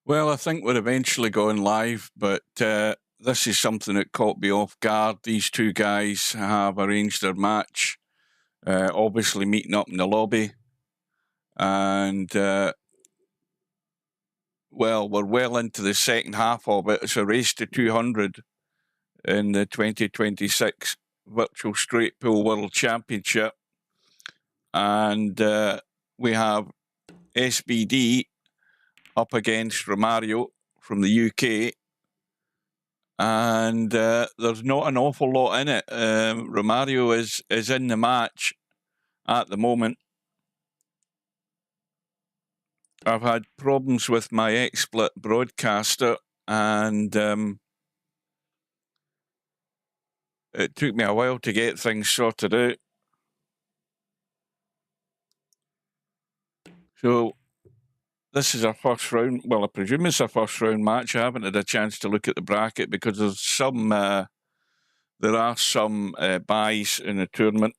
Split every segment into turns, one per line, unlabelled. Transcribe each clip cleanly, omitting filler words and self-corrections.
Well, I think we're eventually going live, but this is something that caught me off guard. These two guys have arranged their match, obviously meeting up in the lobby. And, well, we're well into the second half of it. It's a race to 200 in the 2026 Virtual Straight Pool World Championship. And we have SBD up against Romario from the UK. And there's not an awful lot in it. Romario is in the match at the moment. I've had problems with my XSplit broadcaster, and it took me a while to get things sorted out. So this is our first round. Well, I presume it's our first round match. I haven't had a chance to look at the bracket because there's some. There are some buys in the tournament.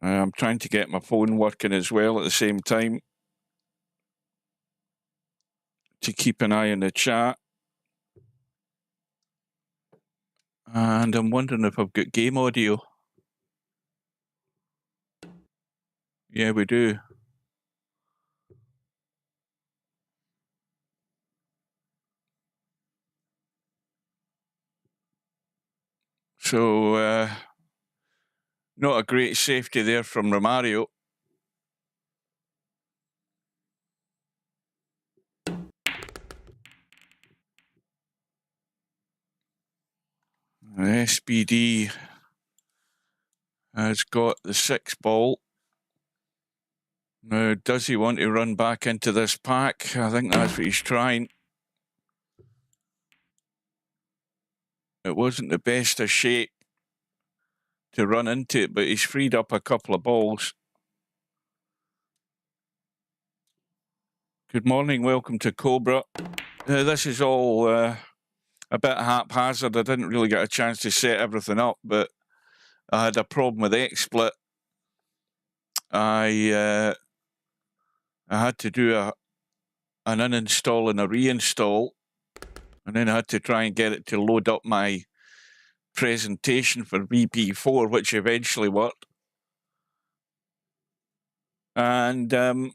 I'm trying to get my phone working as well at the same time to keep an eye on the chat. And I'm wondering if I've got game audio. Yeah, we do. So, not a great safety there from Romario. SBD has got the 6 ball. Now, does he want to run back into this pack? I think that's what he's trying. It wasn't the best of shape to run into it, but he's freed up a couple of balls. Good morning, welcome to Cobra. This is all a bit haphazard. I didn't really get a chance to set everything up, but I had a problem with XSplit. I had to do an uninstall and a reinstall, and then I had to try and get it to load up my presentation for VP4, which eventually worked. And I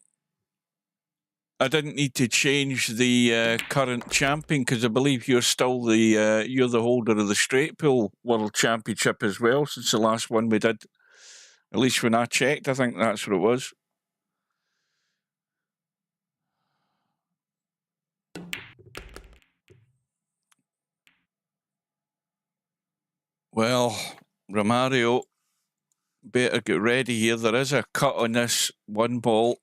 didn't need to change the current champion because I believe you're still you're the holder of the Straight Pool World Championship as well since the last one we did. At least when I checked, I think that's what it was. Well, Romario, better get ready here. There is a cut on this one ball,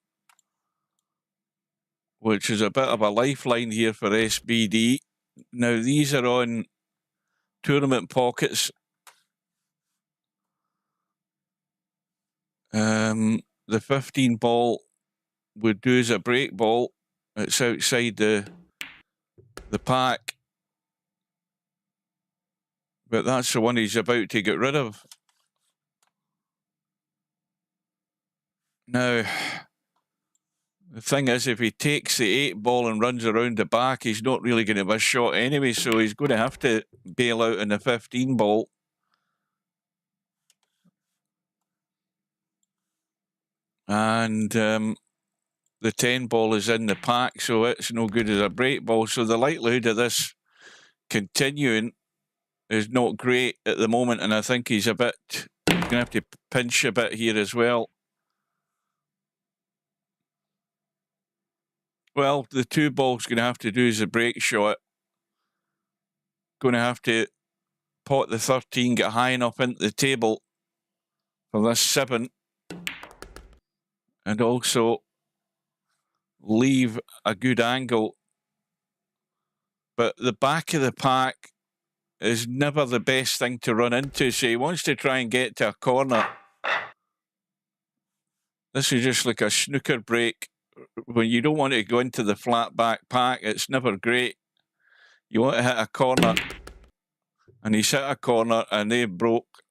which is a bit of a lifeline here for SBD. Now, these are on tournament pockets. The 15 ball would do as a break ball. It's outside the pack. But that's the one he's about to get rid of. Now, the thing is, if he takes the 8 ball and runs around the back, he's not really going to have a shot anyway, so he's going to have to bail out in the 15 ball. And the 10 ball is in the pack, so it's no good as a break ball. So the likelihood of this continuing is not great at the moment, and I think he's going to have to pinch a bit here as well. Well, the 2 ball's going to have to do is a break shot. Going to have to pot the 13, get high enough into the table for this 7, and also leave a good angle. But the back of the pack is never the best thing to run into, so he wants to try and get to a corner. This is just like a snooker break. When you don't want to go into the flat back pack, it's never great. You want to hit a corner, and he's hit a corner, and they broke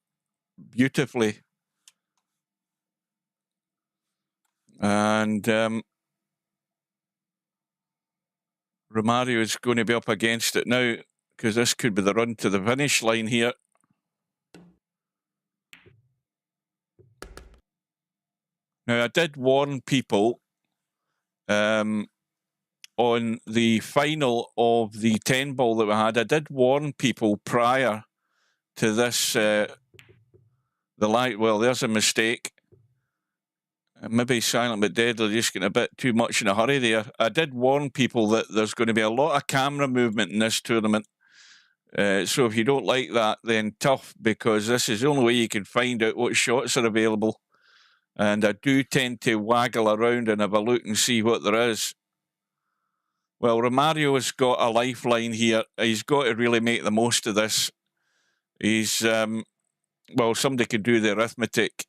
beautifully. And Romario is going to be up against it now, because this could be the run to the finish line here. Now, I did warn people on the final of the 10 ball that we had. I did warn people prior to this, well, there's a mistake. Maybe Silent but Deadly just getting a bit too much in a hurry there. I did warn people that there's going to be a lot of camera movement in this tournament. So if you don't like that, then tough, because this is the only way you can find out what shots are available. And I do tend to waggle around and have a look and see what there is. Well, Romario has got a lifeline here. He's got to really make the most of this. He's, well, somebody could do the arithmetic.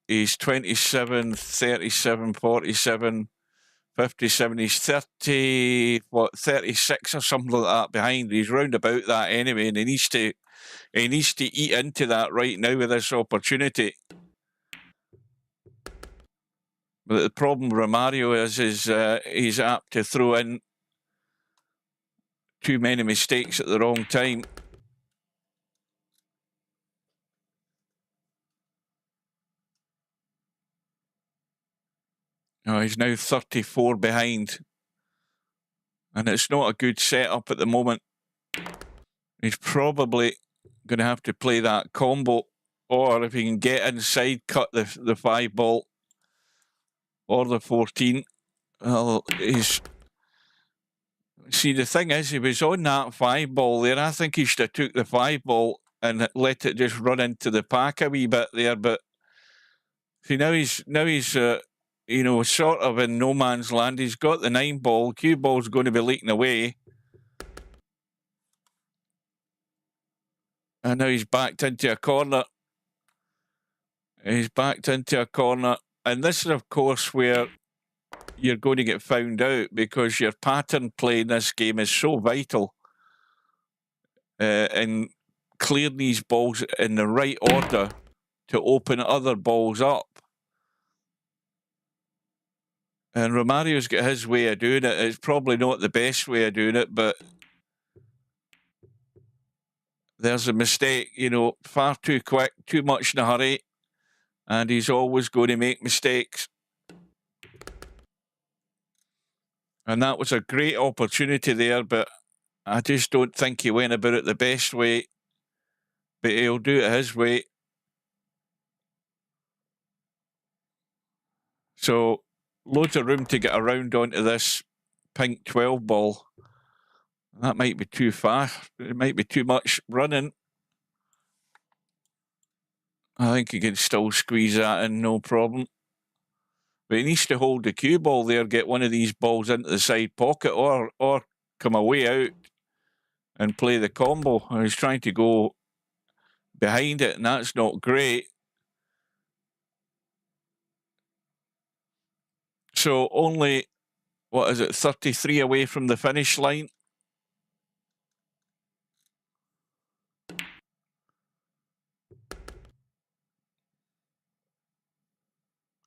He's 27, 37, 47, 57. He's 36 or something like that behind. He's round about that anyway, and he needs to eat into that right now with this opportunity. But the problem with Romario is he's apt to throw in too many mistakes at the wrong time. Oh, he's now 34 behind. And it's not a good setup at the moment. He's probably going to have to play that combo. Or if he can get inside, cut the 5 ball. Or the 14. Well, he's... See, the thing is, he was on that 5 ball there. I think he should have took the 5 ball and let it just run into the pack a wee bit there. But see, now he's you know, sort of in no man's land. He's got the 9 ball. Cue ball's going to be leaking away. And now he's backed into a corner. He's backed into a corner. And this is, of course, where you're going to get found out, because your pattern play in this game is so vital. And clearing these balls in the right order to open other balls up. And Romario's got his way of doing it. It's probably not the best way of doing it, but there's a mistake, you know, far too quick, too much in a hurry, and he's always going to make mistakes. And that was a great opportunity there, but I just don't think he went about it the best way. But he'll do it his way. So, loads of room to get around onto this pink 12 ball. That might be too far. It might be too much running. I think he can still squeeze that in, no problem. But he needs to hold the cue ball there, get one of these balls into the side pocket, or come away out and play the combo. He's trying to go behind it, and that's not great. So only, 33 away from the finish line.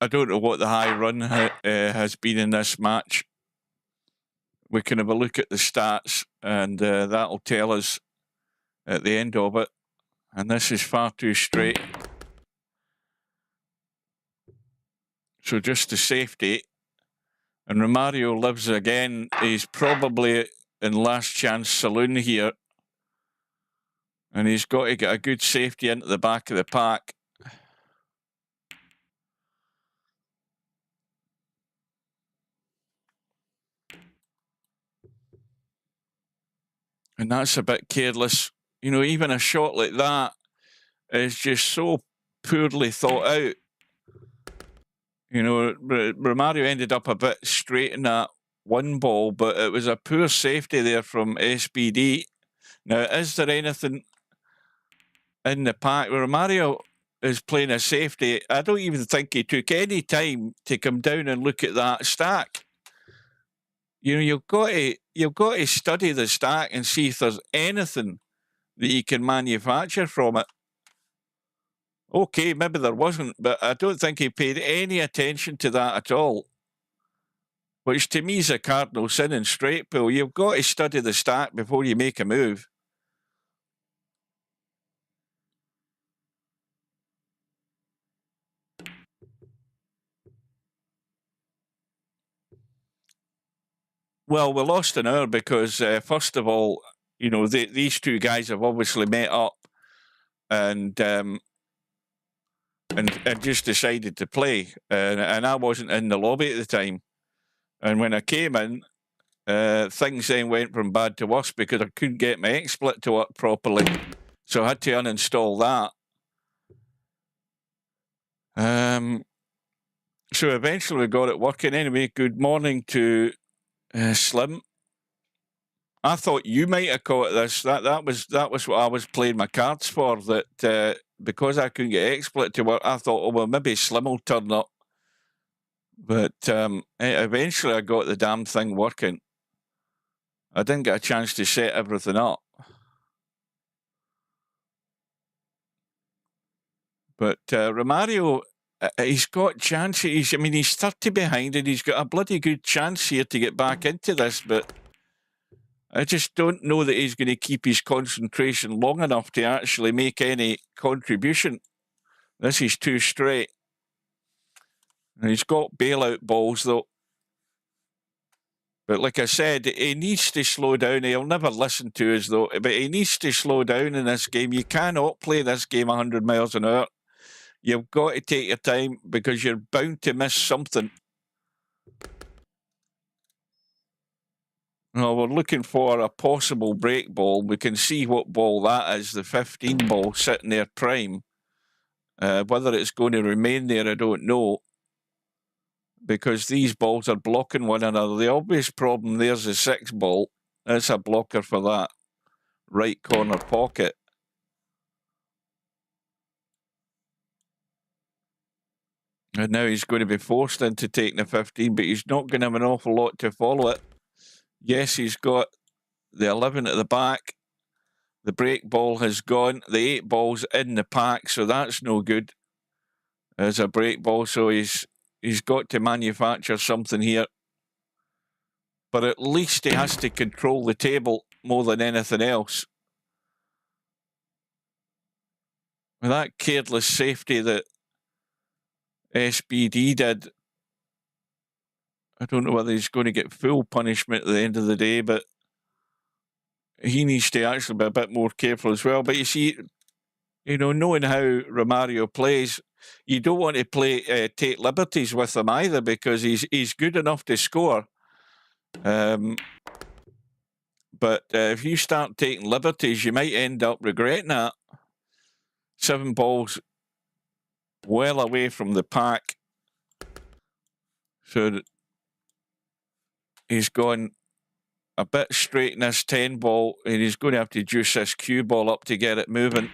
I don't know what the high run has been in this match. We can have a look at the stats, and that'll tell us at the end of it. And this is far too straight. So just the safety. And Romario lives again. He's probably in last chance saloon here. And he's got to get a good safety into the back of the pack. And that's a bit careless. You know, even a shot like that is just so poorly thought out. You know, Romario ended up a bit straight in that 1 ball, but it was a poor safety there from SBD. Now, is there anything in the pack? Romario is playing a safety. I don't even think he took any time to come down and look at that stack. You know, you've got to study the stack and see if there's anything that you can manufacture from it. Okay, maybe there wasn't, but I don't think he paid any attention to that at all. which to me is a cardinal sin in straight pool. You've got to study the stack before you make a move. Well, we lost an hour because, first of all, you know, these two guys have obviously met up and just decided to play. And I wasn't in the lobby at the time. And when I came in, things then went from bad to worse because I couldn't get my XSplit to work properly. So I had to uninstall that. So eventually we got it working. Anyway, good morning to Slim. I thought you might have caught this. That was what I was playing my cards for. That because I couldn't get XSplit to work, I thought, oh well, maybe Slim will turn up. But eventually I got the damn thing working. I didn't get a chance to set everything up. But Romario, he's got chances. I mean, he's 30 behind and he's got a bloody good chance here to get back into this, but I just don't know that he's going to keep his concentration long enough to actually make any contribution. This is too straight. And he's got bailout balls, though. But like I said, he needs to slow down. He'll never listen to us, though. But he needs to slow down in this game. You cannot play this game 100 miles an hour. You've got to take your time because you're bound to miss something. Well, we're looking for a possible break ball. We can see what ball that is, the 15 ball sitting there prime. Whether it's going to remain there, I don't know, because these balls are blocking one another. The obvious problem there's the 6 ball. That's a blocker for that right corner pocket. And now he's going to be forced into taking the 15, but he's not going to have an awful lot to follow it. Yes, he's got the 11 at the back. The break ball has gone. The 8 ball's in the pack, so that's no good as a break ball. So he's got to manufacture something here. But at least he has to control the table more than anything else. With that careless safety that SBD did, I don't know whether he's going to get full punishment at the end of the day, but he needs to actually be a bit more careful as well. But you see, you know, knowing how Romario plays, you don't want to take liberties with him either, because he's good enough to score. But if you start taking liberties, you might end up regretting that. 7 balls well away from the pack. So he's gone a bit straight in this 10 ball, and he's going to have to juice this cue ball up to get it moving.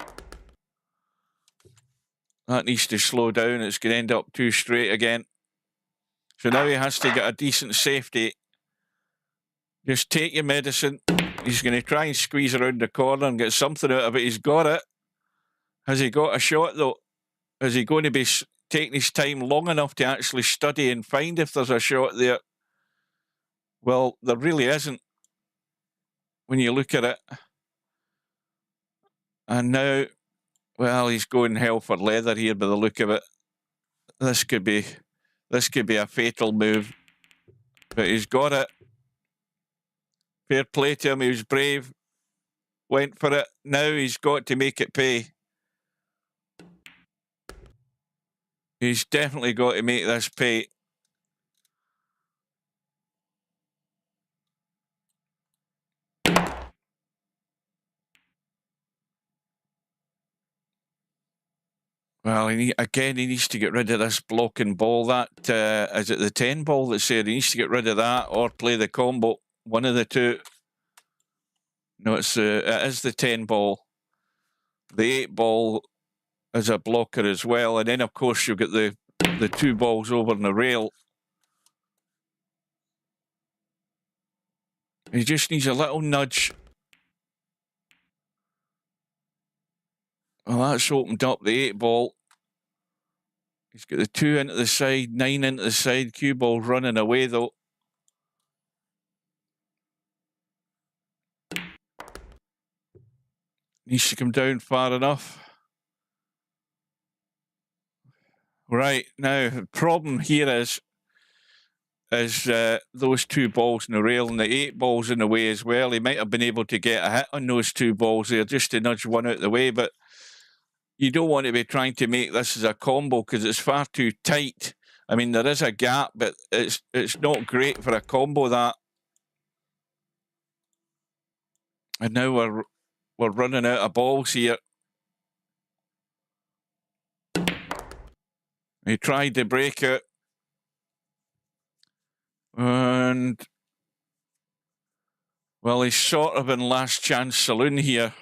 That needs to slow down. It's going to end up too straight again. So now he has to get a decent safety. Just take your medicine. He's going to try and squeeze around the corner and get something out of it. He's got it. Has he got a shot, though? Is he going to be taking his time long enough to actually study and find if there's a shot there? Well, there really isn't when you look at it. And now, well, he's going hell for leather here by the look of it. This could be a fatal move. But he's got it. Fair play to him. He was brave. Went for it. Now he's got to make it pay. He's definitely got to make this pay. Well, he needs to get rid of this blocking ball. That is it the 10 ball that's there? He needs to get rid of that or play the combo. One of the two. No, it is the 10 ball. The 8 ball is a blocker as well. And then, of course, you've got the 2 balls over on the rail. He just needs a little nudge. Well, that's opened up the 8 ball. He's got the 2 into the side, 9 into the side. Cue ball running away, though. Needs to come down far enough. Right, now, the problem here is those two balls in the rail and the 8 balls in the way as well. He might have been able to get a hit on those 2 balls there just to nudge one out of the way, but you don't want to be trying to make this as a combo because it's far too tight. I mean, there is a gap, but it's not great for a combo, that. And now we're running out of balls here. He tried to break it. And, well, he's sort of in last chance saloon here.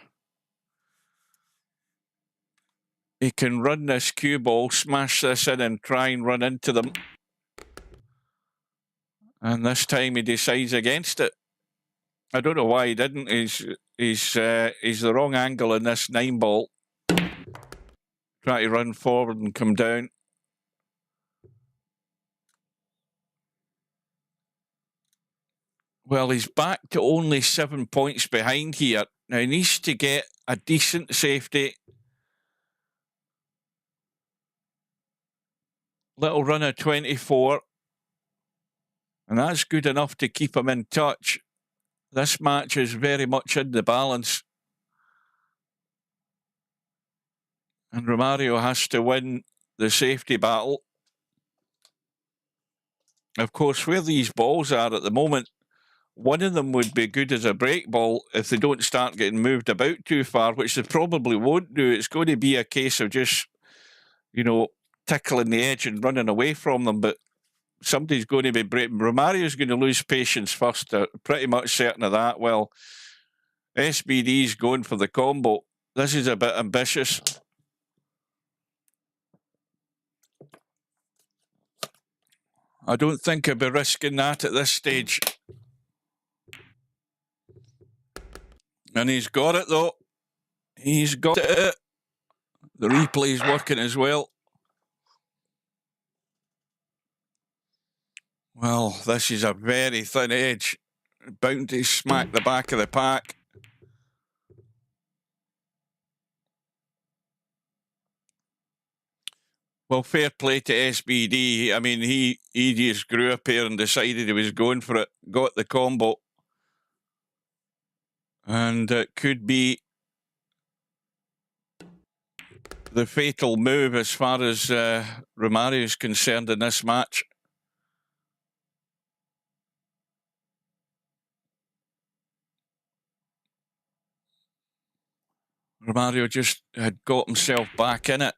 He can run this cue ball, smash this in and try and run into them. And this time he decides against it. I don't know why he didn't. He's the wrong angle in this 9 ball. Try to run forward and come down. Well, he's back to only 7 points behind here. Now, he needs to get a decent safety. Little run of 24. And that's good enough to keep him in touch. This match is very much in the balance. And Romario has to win the safety battle. Of course, where these balls are at the moment, one of them would be good as a break ball if they don't start getting moved about too far, which they probably won't do. It's going to be a case of just, you know, tickling the edge and running away from them. But somebody's going to be breaking. Romario's going to lose patience first. Pretty much certain of that. Well, SBD's going for the combo. This is a bit ambitious. I don't think I'd be risking that at this stage. And he's got it, though. He's got it. The replay's working as well. Well, this is a very thin edge. Bound to smack the back of the pack. Well, fair play to SBD. I mean, he just grew up here and decided he was going for it. Got the combo. And it could be the fatal move as far as Romario is concerned in this match. Romario just had got himself back in it.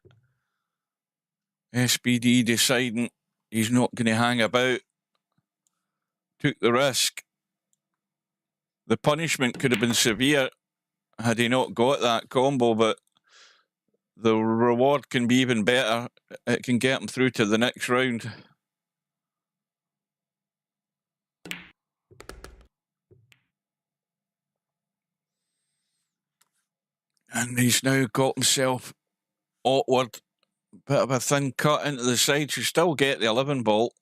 SBD deciding he's not going to hang about. Took the risk. The punishment could have been severe had he not got that combo, but the reward can be even better. It can get him through to the next round. And he's now got himself awkward. Bit of a thin cut into the side. Should still get the 11 ball.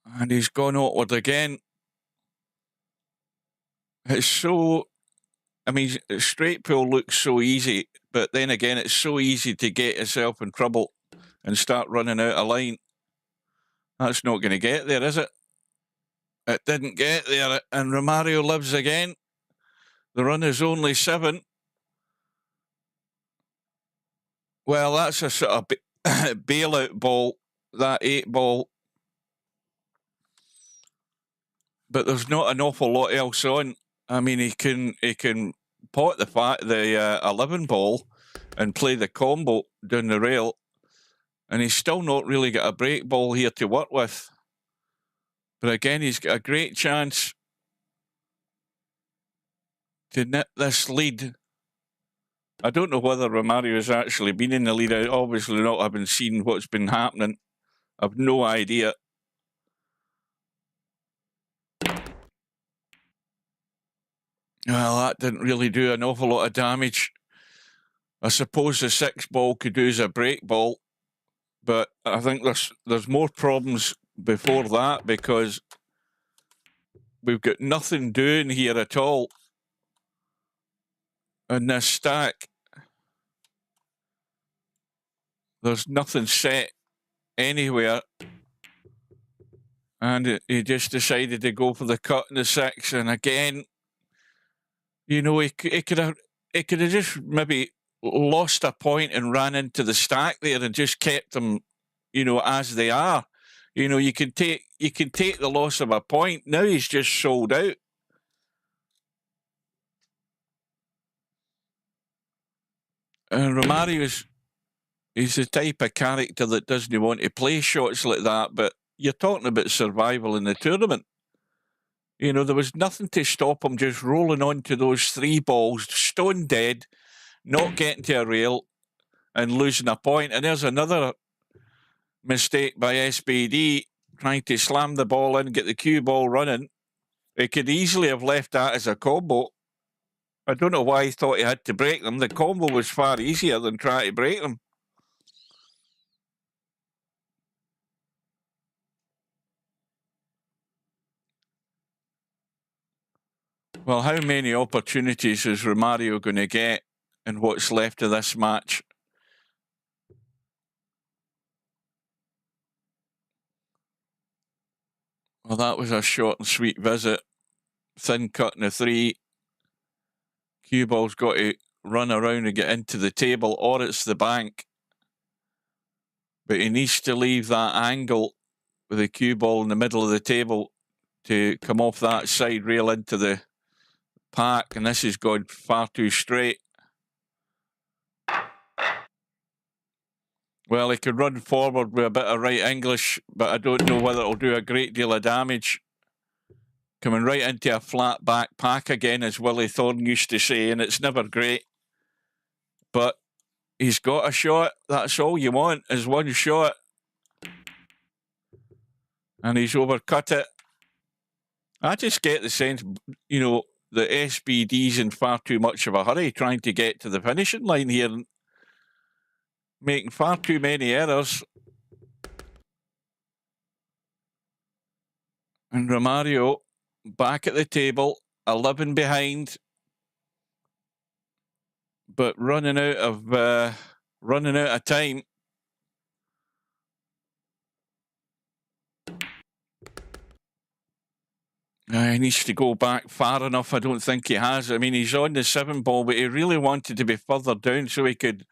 And he's gone awkward again. It's so... I mean, straight pull looks so easy, but then again, it's so easy to get yourself in trouble and start running out of line. That's not going to get there, is it? It didn't get there, and Romario lives again. The run is only 7. Well, that's a sort of bailout ball, that 8 ball. But there's not an awful lot else on. I mean, he can pot the 11 ball and play the combo down the rail, and he's still not really got a break ball here to work with. But again, he's got a great chance to nip this lead. I don't know whether Romario has actually been in the lead. I obviously not having seen what's been happening. I've no idea. Well, that didn't really do an awful lot of damage. I suppose the 6 ball could do as a break ball, but I think there's more problems before that, because we've got nothing doing here at all in this stack. There's nothing set anywhere. And he just decided to go for the cut in the 6. And again, you know, he could have just maybe lost a point and ran into the stack there and just kept them, you know, as they are. You know, you can take the loss of a point. Now he's just sold out. And Romario he's the type of character that doesn't want to play shots like that, but you're talking about survival in the tournament. You know, there was nothing to stop him just rolling onto those 3 balls, stone dead, not getting to a rail and losing a point. And there's another mistake by SBD, trying to slam the ball in, get the cue ball running. He could easily have left that as a combo. I don't know why he thought he had to break them. The combo was far easier than trying to break them. Well, how many opportunities is Romario going to get in what's left of this match? Well, that was a short and sweet visit. Thin cut in the 3. Cue ball's got to run around and get into the table, or it's the bank. But he needs to leave that angle with the cue ball in the middle of the table to come off that side rail into the pack, and this is going far too straight. Well, he could run forward with a bit of right English, but I don't know whether it'll do a great deal of damage. Coming right into a flat back pack again, as Willie Thorne used to say, and it's never great. But he's got a shot. That's all you want, is one shot. And he's overcut it. I just get the sense, you know, the SBD's in far too much of a hurry trying to get to the finishing line here and making far too many errors. And Romario back at the table, 11 behind, but running out of time. He needs to go back far enough. I don't think he has. I mean, he's on the 7 ball, but he really wanted to be further down so he could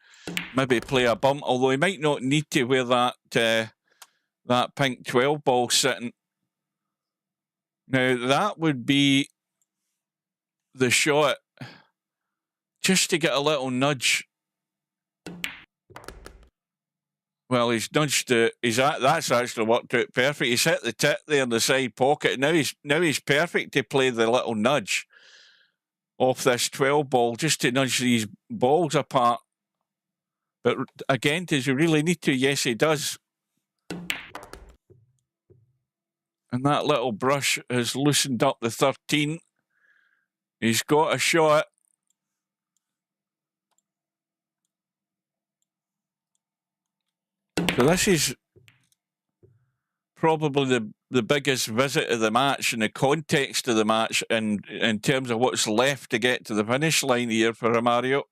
maybe play a bump, although he might not need to where that pink 12 ball sitting. Now, that would be the shot just to get a little nudge. Well, he's nudged that's actually worked out perfect. He's hit the tip there in the side pocket. Now he's perfect to play the little nudge off this 12 ball, just to nudge these balls apart. But again, does he really need to? Yes, he does. And that little brush has loosened up the 13. He's got a shot. So this is probably the biggest visit of the match in the context of the match and in terms of what's left to get to the finish line here for Romario.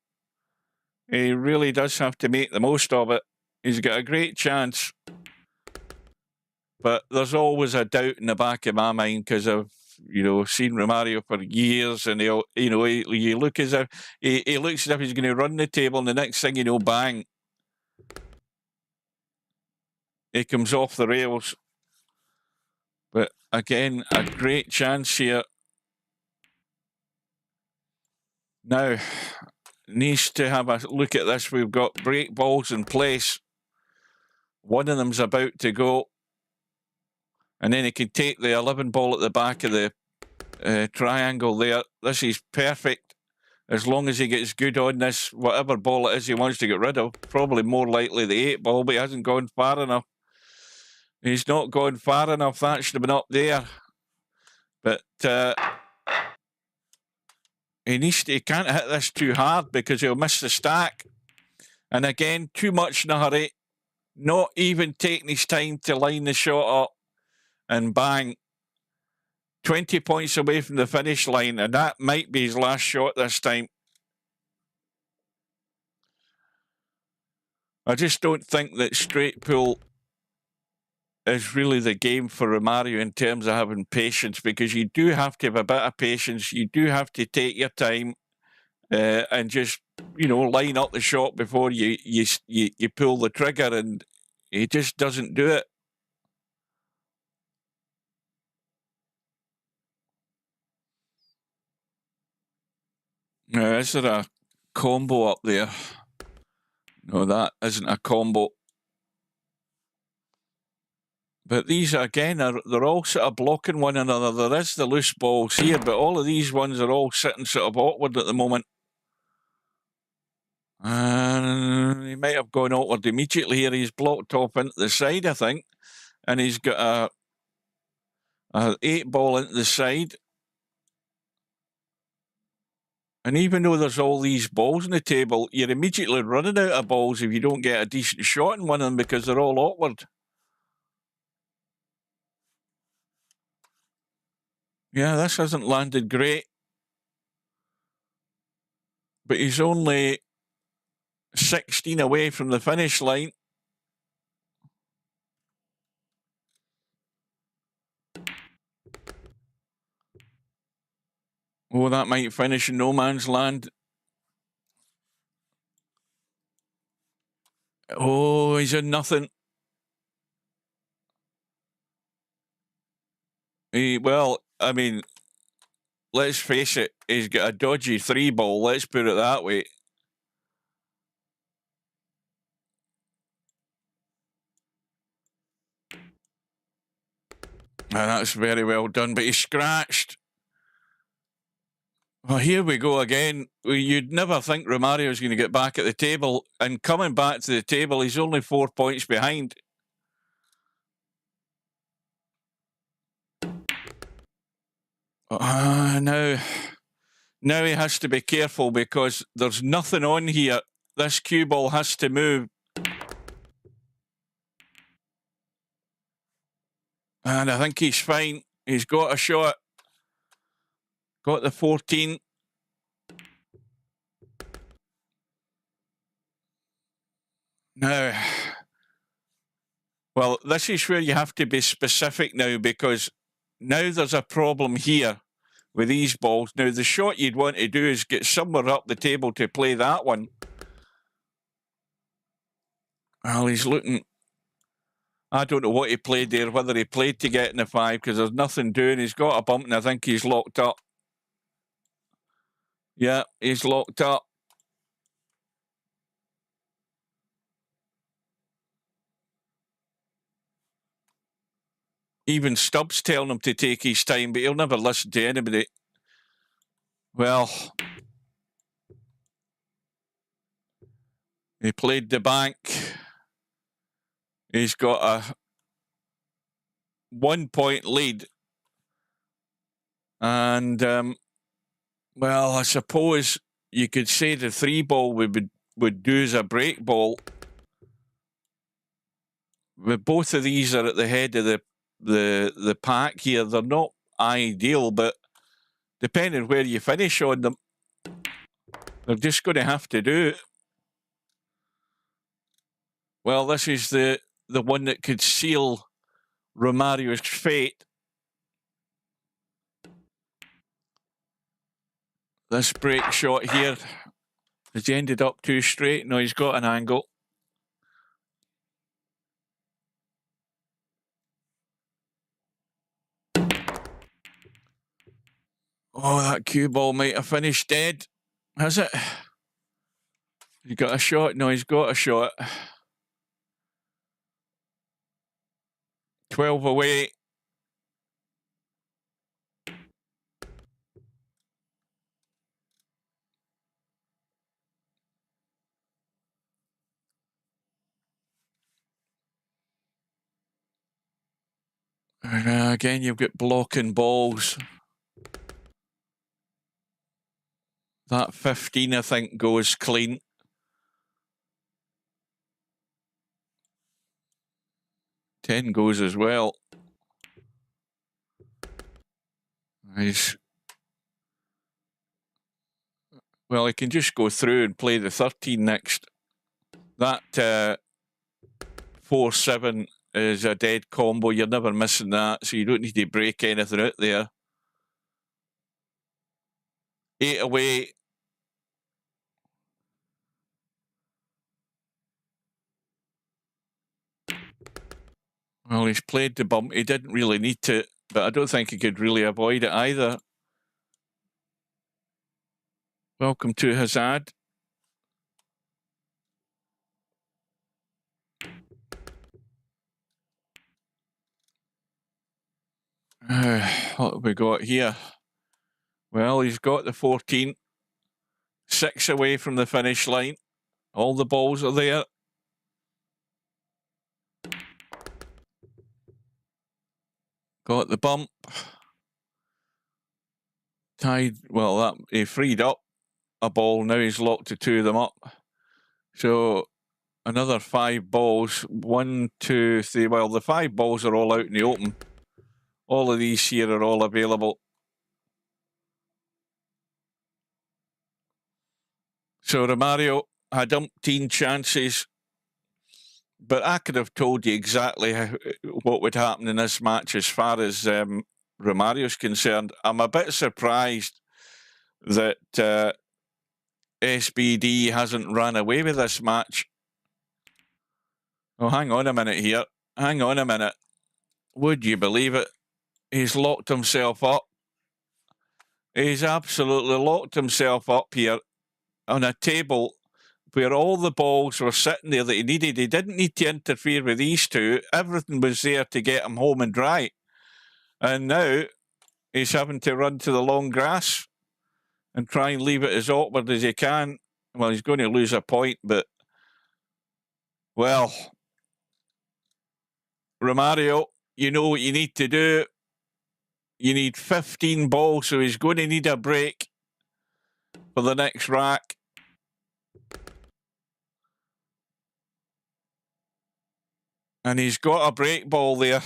He really does have to make the most of it. He's got a great chance. But there's always a doubt in the back of my mind because I've, you know, seen Romario for years, and he'll, you know, he look as if he looks as if he's going to run the table, and the next thing you know, bang, he comes off the rails. But again, a great chance here. Now, needs to have a look at this. We've got break balls in place. One of them's about to go. And then he can take the 11 ball at the back of the triangle there. This is perfect. As long as he gets good on this, whatever ball it is he wants to get rid of. Probably more likely the 8 ball, but he hasn't gone far enough. He's not gone far enough. That should have been up there. But he can't hit this too hard because he'll miss the stack. And again, too much in a hurry. Not even taking his time to line the shot up. And bang, 20 points away from the finish line, and that might be his last shot this time. I just don't think that straight pull is really the game for Romario in terms of having patience, because you do have to have a bit of patience. You do have to take your time and just, you know, line up the shot before you pull the trigger, and he just doesn't do it. Is there a combo up there? No, that isn't a combo. But these, again, they're all sort of blocking one another. There is the loose balls here, but all of these ones are all sitting sort of awkward at the moment. And he might have gone awkward immediately here. He's blocked off into the side, I think. And he's got a 8 ball into the side. And even though there's all these balls on the table, you're immediately running out of balls if you don't get a decent shot in one of them, because they're all awkward. Yeah, this hasn't landed great. But he's only 16 away from the finish line. Oh, that might finish in no man's land. Oh, he's in nothing. Well, I mean, let's face it, he's got a dodgy 3 ball, let's put it that way. And that's very well done, but he scratched. Well, here we go again. You'd never think Romario's going to get back at the table, and coming back to the table, he's only 4 points behind. Now he has to be careful, because there's nothing on here. This cue ball has to move. And I think he's fine. He's got a shot. Got the 14. Now, well, this is where you have to be specific now, because now there's a problem here with these balls. Now, the shot you'd want to do is get somewhere up the table to play that one. Well, he's looking... I don't know what he played there, whether he played to get in the 5, because there's nothing doing. He's got a bump, and I think he's locked up. Yeah, he's locked up. Even Stubbs telling him to take his time, but he'll never listen to anybody. Well, he played the bank. He's got a 1 point lead. And, well, I suppose you could say the 3 ball would do as a break ball. But both of these are at the head of the pack here. They're not ideal, but depending where you finish on them, they're just going to have to do it. Well, this is the one that could seal Romario's fate. This break shot here. Has he ended up too straight? No, he's got an angle. Oh, that cue ball might have finished dead. Has it? He got a shot? No, he's got a shot. 12 away. And again, you've got blocking balls. That 15, I think, goes clean. Ten goes as well. Well, he can just go through and play the 13 next. That 4-7 is a dead combo. You're never missing that, so you don't need to break anything out there. 8 away. Well, he's played the bump. He didn't really need to, but I don't think he could really avoid it either. Welcome to Hazard. What have we got here? Well, he's got the 14. 6 away from the finish line. All the balls are there. Got the bump. Tied. Well, he freed up a ball. Now he's locked the 2 of them up. So another 5 balls. 1, 2, 3. Well, the 5 balls are all out in the open. All of these here are all available. So Romario had umpteen chances, but I could have told you exactly what would happen in this match as far as Romario's concerned. I'm a bit surprised that SBD hasn't run away with this match. Oh, hang on a minute here. Hang on a minute. Would you believe it? He's locked himself up. He's absolutely locked himself up here on a table where all the balls were sitting there that he needed. He didn't need to interfere with these 2. Everything was there to get him home and dry. And now he's having to run to the long grass and try and leave it as awkward as he can. Well, he's going to lose a point, but, well, Romario, you know what you need to do. You need 15 balls, so he's going to need a break for the next rack. And he's got a break ball there.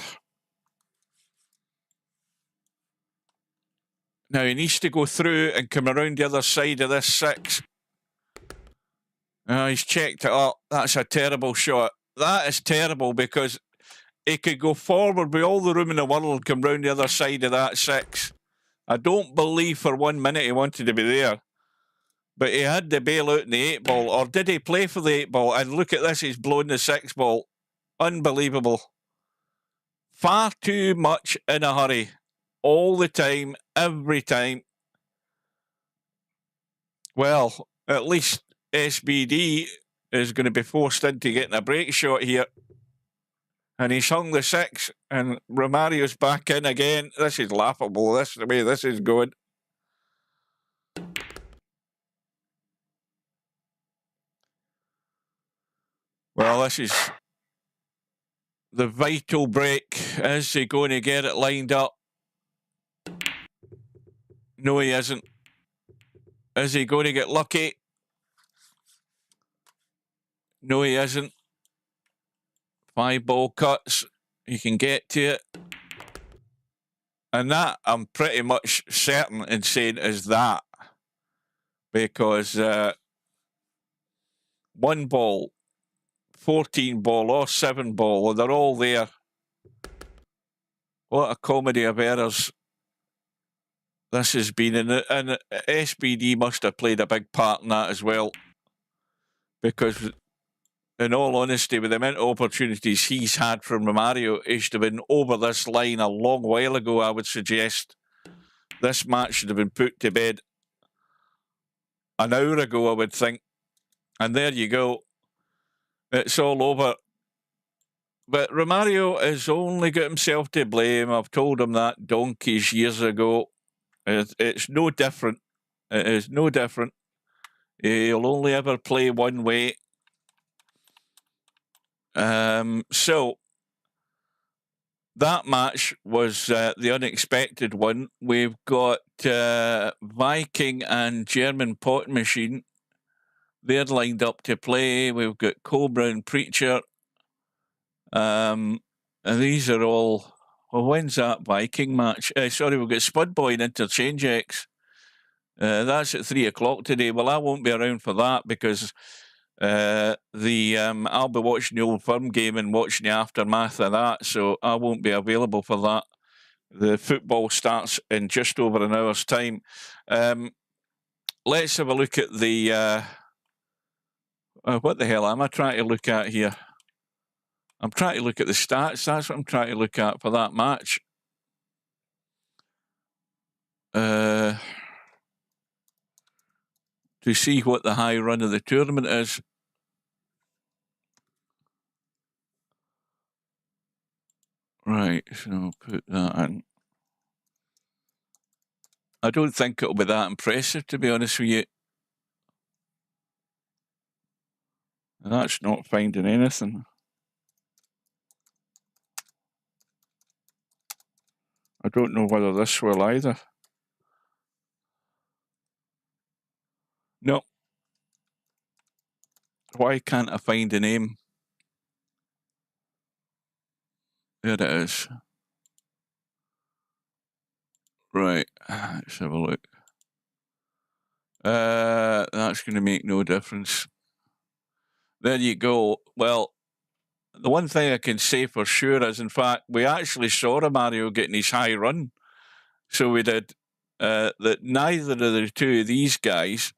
Now he needs to go through and come around the other side of this 6. He's checked it up. That's a terrible shot. That is terrible because he could go forward with all the room in the world and come round the other side of that 6. I don't believe for 1 minute he wanted to be there. But he had to bail out in the 8 ball. Or did he play for the 8 ball? And look at this, he's blown the 6 ball. Unbelievable. Far too much in a hurry. All the time, every time. Well, at least SBD is going to be forced into getting a break shot here. And he's hung the 6, and Romario's back in again. This is laughable. This is the way this is going. Well, this is the vital break. Is he going to get it lined up? No, he isn't. Is he going to get lucky? No, he isn't. 5 ball cuts. He can get to it. And that, I'm pretty much certain in saying, is that. Because 1 ball, 14 ball, or 7 ball, they're all there. What a comedy of errors this has been. And SBD must have played a big part in that as well. Because, in all honesty, with the amount of opportunities he's had from Romario, he should have been over this line a long while ago, I would suggest. This match should have been put to bed an hour ago, I would think. And there you go. It's all over. But Romario has only got himself to blame. I've told him that donkeys years ago. It's no different. It is no different. He'll only ever play one way. So that match was the unexpected one. We've got Viking and German Pot Machine. They're lined up to play. We've got Cobra and Preacher. And these are all Well, when's that Viking match? Sorry, we've got Spud Boy and Interchange X. That's at 3 o'clock today. Well, I won't be around for that because I'll be watching the Old Firm game and watching the aftermath of that, so I won't be available for that. The football starts in just over an hour's time. Let's have a look at the... what the hell am I trying to look at here? I'm trying to look at the stats. That's what I'm trying to look at for that match. To see what the high run of the tournament is. Right, so I'll put that in. I don't think it'll be that impressive, to be honest with you. That's not finding anything. I don't know whether this will either. No. Why can't I find a name? There it is. Right, let's have a look. That's going to make no difference. There you go. Well, the one thing I can say for sure is, in fact, we actually saw Romario getting his high run. So we did. That neither of the two of these guys,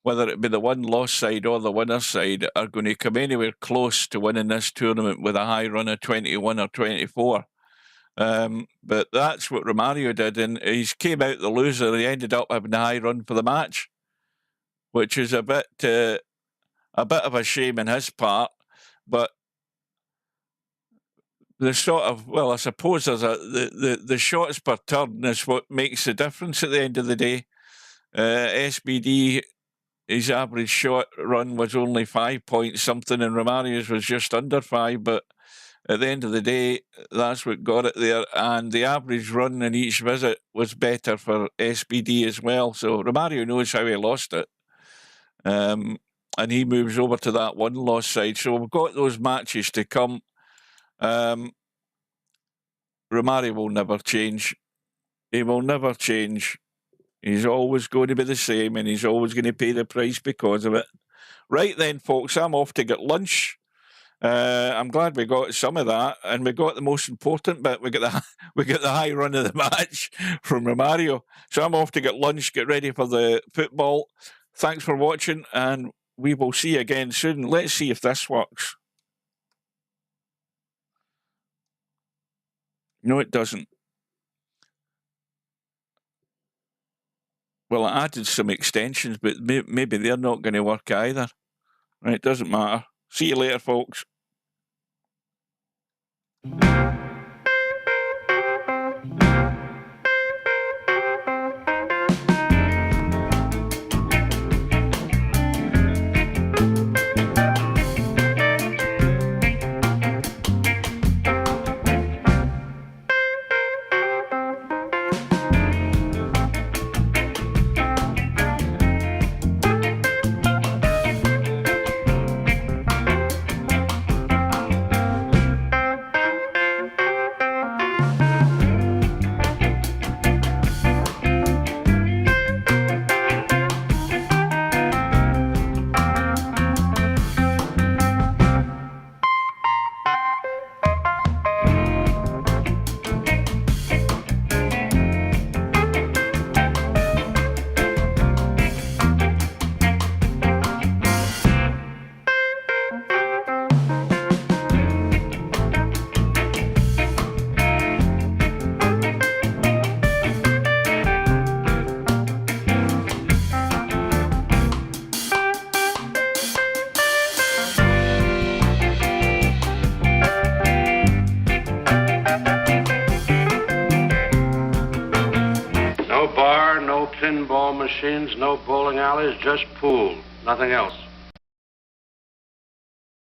whether it be the one-loss side or the winner side, are going to come anywhere close to winning this tournament with a high run of 21 or 24. But that's what Romario did, and he came out the loser. He ended up having a high run for the match, which is a bit of a shame in his part. But the sort of, well, I suppose there's the shots per turn is what makes the difference at the end of the day. SBD, his average shot run was only 5 point something, and Romario's was just under 5. But at the end of the day, that's what got it there. And the average run in each visit was better for SBD as well. So Romario knows how he lost it. And he moves over to that one-loss side. So we've got those matches to come. Romario will never change. He will never change. He's always going to be the same, and he's always going to pay the price because of it. Right then, folks, I'm off to get lunch. I'm glad we got some of that, and we got the most important bit. We got the high run of the match from Romario. So I'm off to get lunch, get ready for the football. Thanks for watching, and we will see you again soon. Let's see if this works. No, it doesn't. Well, I added some extensions, but maybe they're not going to work either. Right, doesn't matter. See you later, folks.
No bar, no pinball machines, no bowling alleys, just pool, nothing else.